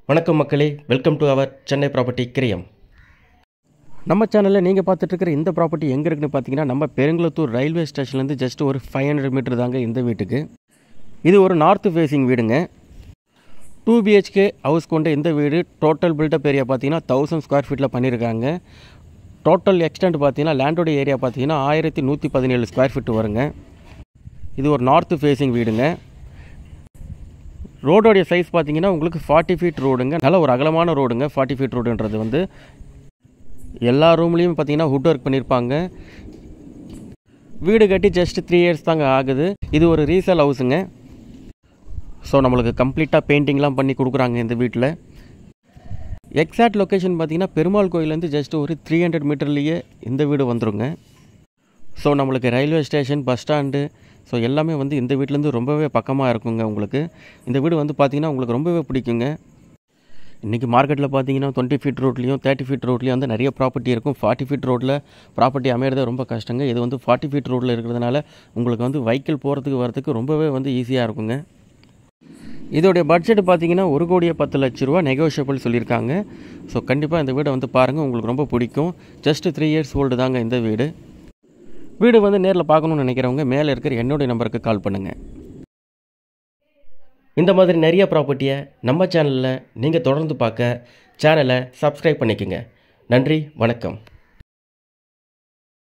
வணக்கம் மக்களே, welcome to our Chennai property கிரியம். நம்ம சேனலில் நீங்கள் பார்த்துட்ருக்கிற இந்த ப்ராப்பர்ட்டி எங்கே இருக்குன்னு பார்த்தீங்கன்னா, நம்ம பெருங்குளத்தூர் ரயில்வே ஸ்டேஷன்லேருந்து ஜஸ்ட் ஒரு 500 மீட்டர் தாங்க இந்த வீட்டுக்கு. இது ஒரு நார்த் ஃபேஸிங் வீடுங்க. 2 BHK ஹவுஸ் கொண்ட இந்த வீடு டோட்டல் பில்டப் ஏரியா பார்த்தீங்கன்னா 1000 ஸ்கொயர் ஃபீட்டில் பண்ணியிருக்காங்க. டோட்டல் எக்ஸ்டெண்ட் பார்த்தீங்கன்னா லேண்டோட ஏரியா பார்த்தீங்கன்னா 1117 ஸ்கொயர் ஃபீட் வருங்க. இது ஒரு நார்த் ஃபேஸிங் வீடுங்க. ரோடோடைய சைஸ் பார்த்தீங்கன்னா உங்களுக்கு 40 ஃபீட் ரோடுங்க. நல்ல ஒரு அகலமான ரோடுங்க. 40 ஃபீட் ரோடுன்றது வந்து எல்லா ரூம்லேயும் பார்த்தீங்கன்னா வுட் ஒர்க் பண்ணியிருப்பாங்க. வீடு கட்டி ஜஸ்ட் 3 இயர்ஸ் தாங்க ஆகுது. இது ஒரு ரீசேல் ஹவுஸுங்க. ஸோ நம்மளுக்கு கம்ப்ளீட்டாக பெயிண்டிங்லாம் பண்ணி கொடுக்குறாங்க இந்த வீட்டில். எக்ஸாக்ட் லொக்கேஷன் பார்த்தீங்கன்னா பெருமாள் கோயிலேருந்து ஜஸ்ட் ஒரு 300 மீட்டர்லேயே இந்த வீடு வந்துருங்க. ஸோ நம்மளுக்கு railway station, bus stand, so எல்லாமே வந்து இந்த வீட்டிலேருந்து ரொம்பவே பக்கமாக இருக்குங்க. உங்களுக்கு இந்த வீடு வந்து பார்த்திங்கன்னா உங்களுக்கு ரொம்பவே பிடிக்குங்க. இன்றைக்கி மார்க்கெட்டில் பார்த்தீங்கன்னா 20 ஃபீட் ரோட்லேயும் 30 ஃபீட் ரோட்லேயும் வந்து நிறைய ப்ராப்பர்ட்டி இருக்கும். 40 ஃபீட் ரோட்டில் ப்ராப்பர்ட்டி அமையிறது ரொம்ப கஷ்டங்க. இது வந்து 40 ஃபீட் ரோட்டில் இருக்கிறதுனால உங்களுக்கு வந்து வெஹிக்கிள் போகிறதுக்கு வரதுக்கு ரொம்பவே வந்து ஈஸியாக இருக்குங்க. இதோடைய பட்ஜெட் பார்த்தீங்கன்னா 1,10,00,000 ரூபா நெகோஷியபிள் சொல்லியிருக்காங்க. ஸோ கண்டிப்பாக இந்த வீடை வந்து பாருங்கள், உங்களுக்கு ரொம்ப பிடிக்கும். ஜஸ்ட் 3 இயர்ஸ் ஓல்டு தாங்க இந்த வீடு. வீடு வந்து நேரில் பார்க்கணுன்னு நினைக்கிறவங்க மேலே இருக்கிற என்னுடைய நம்பருக்கு கால் பண்ணுங்கள். இந்த மாதிரி நிறைய ப்ராப்பர்ட்டியை நம்ம சேனலில் நீங்கள் தொடர்ந்து பார்க்க சேனலை சப்ஸ்கிரைப் பண்ணிக்கோங்க. நன்றி, வணக்கம்.